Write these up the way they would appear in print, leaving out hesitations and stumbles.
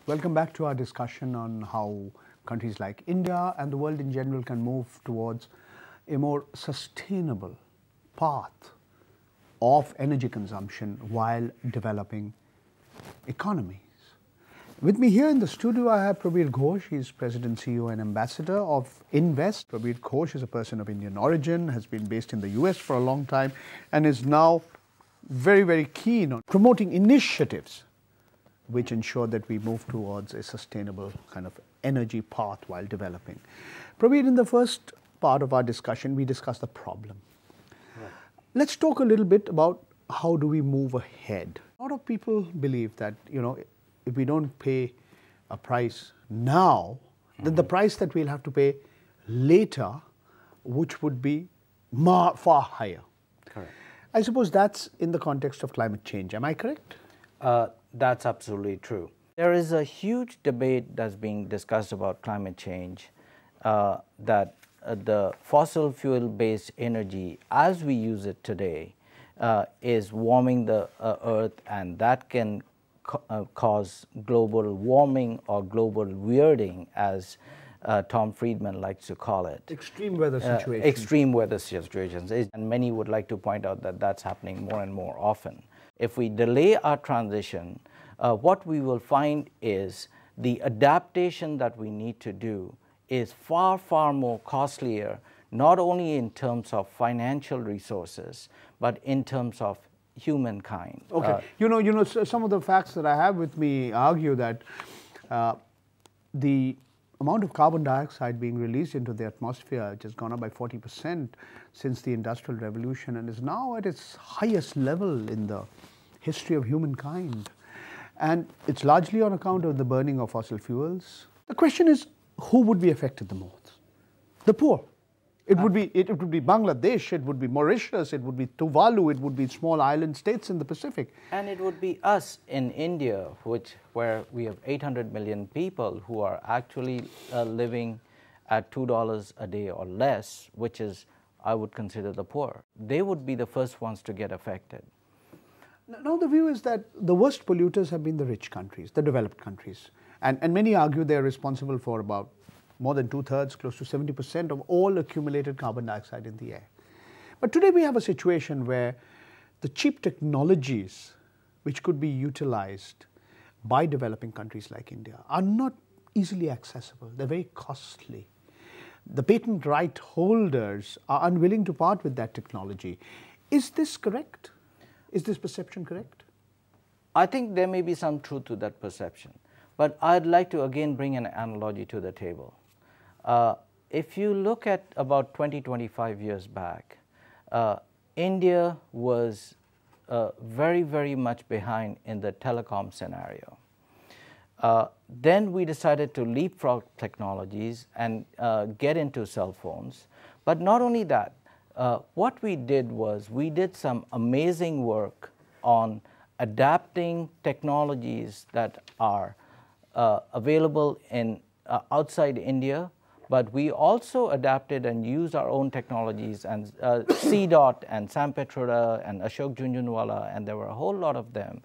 Welcome back to our discussion on how countries like India and the world in general can move towards a more sustainable path of energy consumption while developing economies. With me here in the studio, I have Prabir Ghosh. He's President, CEO and Ambassador of Invest. Prabir Ghosh is a person of Indian origin, has been based in the US for a long time, and is now very, very keen on promoting initiatives which ensure that we move towards a sustainable kind of energy path while developing. Prabir, in the first part of our discussion, we discussed the problem. Right. Let's talk a little bit about how do we move ahead. A lot of people believe that, if we don't pay a price now, then the price that we'll have to pay later, which would be far higher. Correct. I suppose that's in the context of climate change. Am I correct? That's absolutely true. There is a huge debate that's being discussed about climate change, that the fossil fuel-based energy, as we use it today, is warming the Earth, and that can cause global warming or global weirding, as Tom Friedman likes to call it. Extreme weather situations. Extreme weather situations. And many would like to point out that that's happening more and more often. If we delay our transition, what we will find is the adaptation that we need to do is far, far more costlier, not only in terms of financial resources, but in terms of humankind. Okay. Some of the facts that I have with me argue that the amount of carbon dioxide being released into the atmosphere, which has gone up by 40% since the Industrial Revolution and is now at its highest level in the history of humankind. And it's largely on account of the burning of fossil fuels. The question is, who would be affected the most? The poor. It would be Bangladesh, it would be Mauritius, it would be Tuvalu, it would be small island states in the Pacific. And it would be us in India, where we have 800 million people who are actually living at $2 a day or less, which is, I would consider, the poor. They would be the first ones to get affected. Now the view is that the worst polluters have been the rich countries, the developed countries. And many argue they're responsible for about more than 2/3, close to 70% of all accumulated carbon dioxide in the air. But today we have a situation where the cheap technologies which could be utilized by developing countries like India are not easily accessible. They're very costly. The patent right holders are unwilling to part with that technology. Is this correct? Is this perception correct? I think there may be some truth to that perception. But I'd like to again bring an analogy to the table. If you look at about 25 years back, India was very, very much behind in the telecom scenario. Then we decided to leapfrog technologies and get into cell phones. But not only that, what we did was we did some amazing work on adapting technologies that are available in outside India, but we also adapted and used our own technologies, and CDOT and Sam Petroda and Ashok Jhunjhunwala, and there were a whole lot of them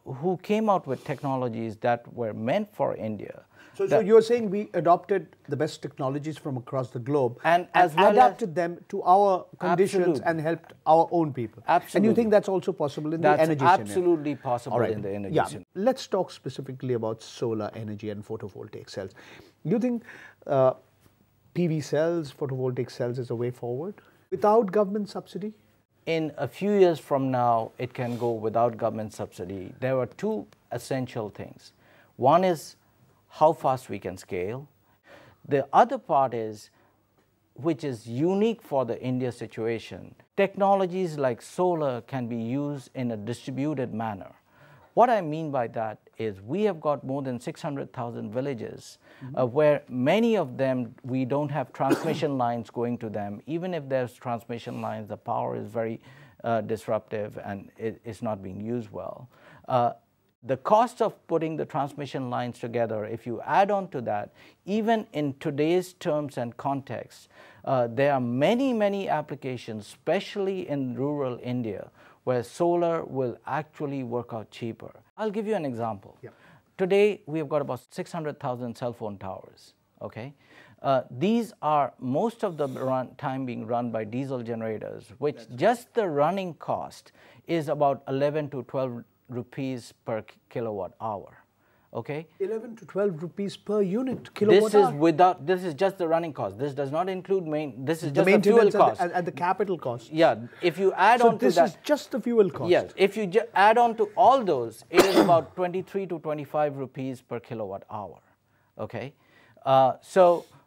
who came out with technologies that were meant for India. So you're saying we adopted the best technologies from across the globe and adapted them to our conditions and helped our own people. Absolutely. And you think that's also possible in the energy scenario? That's absolutely possible in the energy scenario. Let's talk specifically about solar energy and photovoltaic cells. Do you think PV cells, photovoltaic cells is a way forward without government subsidy? In a few years from now, it can go without government subsidy. There are two essential things. One is how fast we can scale. The other part is, which is unique for the India situation, technologies like solar can be used in a distributed manner. What I mean by that is we have got more than 600,000 villages where many of them we don't have transmission lines going to them. Even if there's transmission lines, the power is very disruptive and it's not being used well. The cost of putting the transmission lines together, if you add on to that, even in today's terms and context, there are many, many applications, especially in rural India, where solar will actually work out cheaper. I'll give you an example. Yeah. Today, we have got about 600,000 cell phone towers. Okay, these are most of the time being run by diesel generators, which just the running cost is about 11 to 12 rupees per kilowatt hour. Okay, 11 to 12 rupees per unit kilowatt hour. This is just the running cost. This does not include this is just the the fuel cost and the capital cost. Yeah, if you add on to that, this is just the fuel cost. Yes, if you add on to all those, it is about 23 to 25 rupees per kilowatt hour. Okay,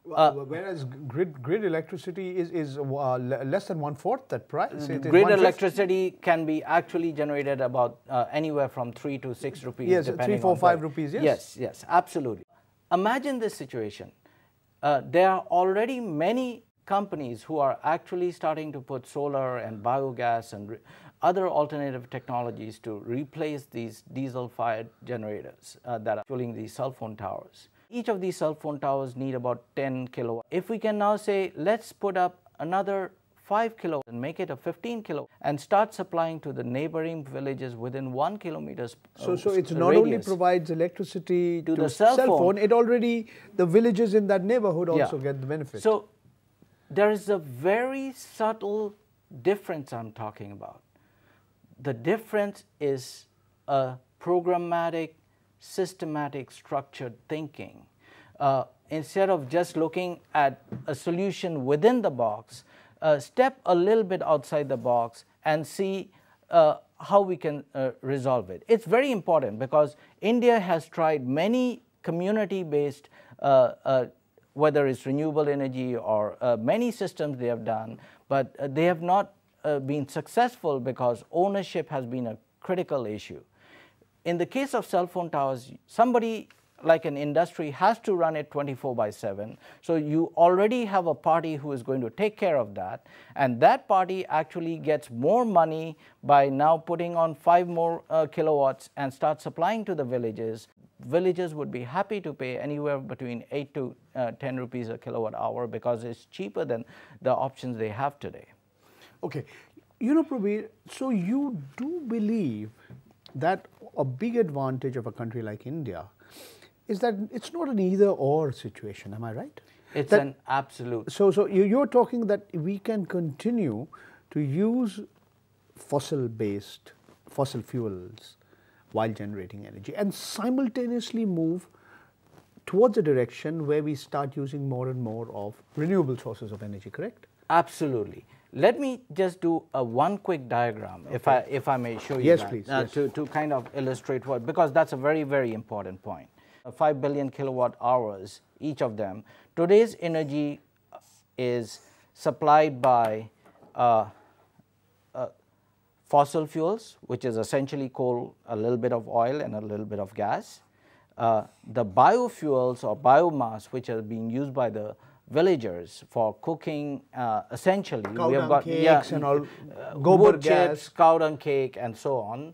whereas grid electricity is less than 1/4 that price. Grid electricity can be actually generated about anywhere from 3 to 6 rupees. Yes, 3, 4, 5 rupees. Yes. Yes, absolutely. Imagine this situation. There are already many companies who are actually starting to put solar and biogas and other alternative technologies to replace these diesel-fired generators that are fueling these cell phone towers. Each of these cell phone towers need about 10 kilowatts. If we can now say, let's put up another 5 kilowatts and make it a 15 kilowatt and start supplying to the neighboring villages within 1 kilometer So it's not only provides electricity to the cell phone, it already, the villages in that neighborhood also get the benefit. So there is a very subtle difference I'm talking about. The difference is a programmatic, systematic, structured thinking. Instead of just looking at a solution within the box, step a little bit outside the box and see how we can resolve it. It's very important because India has tried many community-based, whether it's renewable energy or many systems they have done, but they have not been successful because ownership has been a critical issue. In the case of cell phone towers, somebody like an industry has to run it 24/7. So you already have a party who is going to take care of that. And that party actually gets more money by now putting on 5 more kilowatts and start supplying to the villages. Villages would be happy to pay anywhere between 8 to 10 rupees a kilowatt hour because it's cheaper than the options they have today. Okay. You know, Prabir, so you do believe that a big advantage of a country like India is that it's not an either-or situation, am I right? It's an absolute. So you're talking that we can continue to use fossil fuels while generating energy and simultaneously move towards a direction where we start using more and more of renewable sources of energy, correct? Absolutely. Let me just do one quick diagram, okay, if I may show you yes, that, please, yes. to kind of illustrate what, because that's a very, very important point. 5 billion kilowatt hours, each of them. Today's energy is supplied by fossil fuels, which is essentially coal, a little bit of oil, and a little bit of gas. The biofuels or biomass, which are being used by the villagers for cooking, essentially. Cow dung cakes and all, gobar chips, cow dung cake, and so on.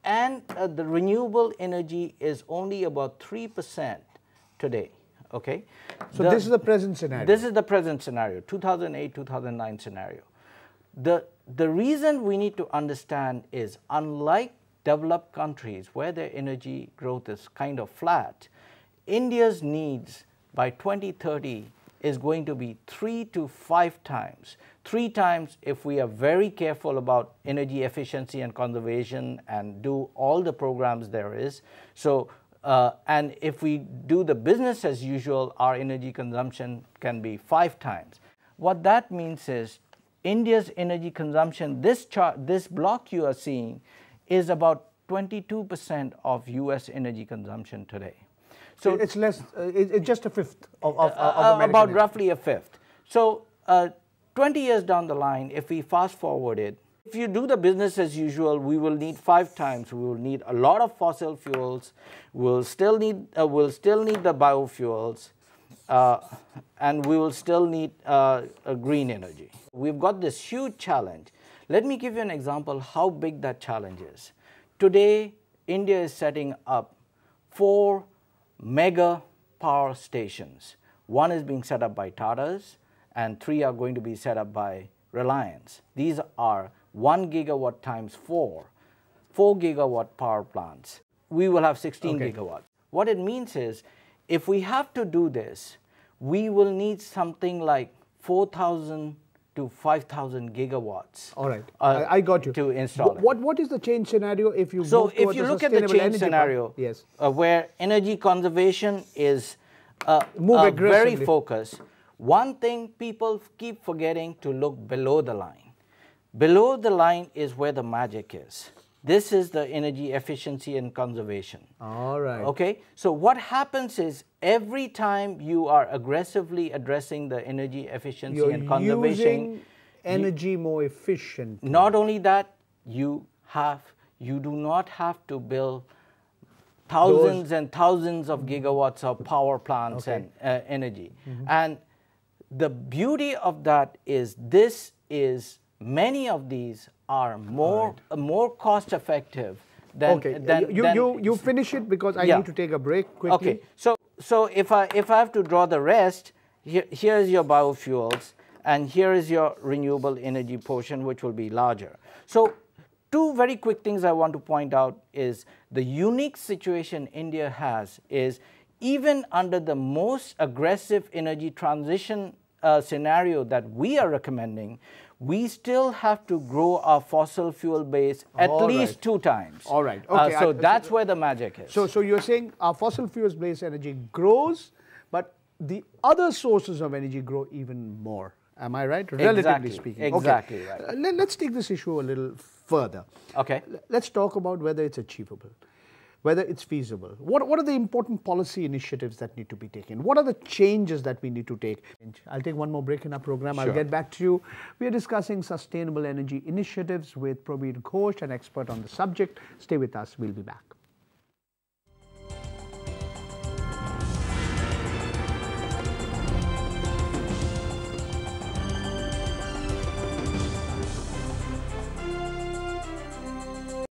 And the renewable energy is only about 3% today. Okay. So this is the present scenario. This is the present scenario, 2008-2009 scenario. The reason we need to understand is, unlike developed countries where their energy growth is kind of flat, India's needs by 2030 is going to be 3 to 5 times. 3 times if we are very careful about energy efficiency and conservation and do all the programs there is. So, and if we do the business as usual, our energy consumption can be 5 times. What that means is India's energy consumption, this block you are seeing, is about 22% of US energy consumption today. So it's less, it's just a fifth of American about energy. roughly a fifth. So 20 years down the line, if we fast forward it, if you do the business as usual, we will need 5 times. We will need a lot of fossil fuels. We'll still need the biofuels, and we will still need green energy. We've got this huge challenge. Let me give you an example how big that challenge is. Today, India is setting up 4 mega power stations. 1 is being set up by Tata's, and 3 are going to be set up by Reliance. These are 1 gigawatt times 4 gigawatt power plants. we will have 16 Okay. gigawatts. What it means is, if we have to do this, we will need something like 4,000 to 5,000 gigawatts. All right, I got you. To install it. What is the change scenario if you So move if towards you a look at the sustainable change energy scenario, yes. Where energy conservation is Move very aggressively. focused, one thing people keep forgetting to look below the line. Below the line is where the magic is. This is the energy efficiency and conservation. All right. Okay, so what happens is every time you are aggressively addressing the energy efficiency You're and conservation, using energy more efficient. not only that, you do not have to build thousands and thousands of gigawatts of power plants and energy. And the beauty of that is many of these are more cost effective than. You finish it because I Yeah. need to take a break quickly. Okay, so if I have to draw the rest, here's your biofuels, and here is your renewable energy portion, which will be larger. So two very quick things I want to point out is the unique situation India has is, even under the most aggressive energy transition scenario that we are recommending, we still have to grow our fossil fuel base at least 2 times. All right. Okay. So that's where the magic is. So you're saying our fossil fuels-based energy grows, but the other sources of energy grow even more. Am I right? Relatively speaking. Exactly Okay. right. Let's take this issue a little further. Okay. Let's talk about whether it's achievable, whether it's feasible. What are the important policy initiatives that need to be taken? What are the changes that we need to take? I'll take one more break in our program. I'll get back to you. We are discussing sustainable energy initiatives with Prabir Ghosh, an expert on the subject. Stay with us. We'll be back.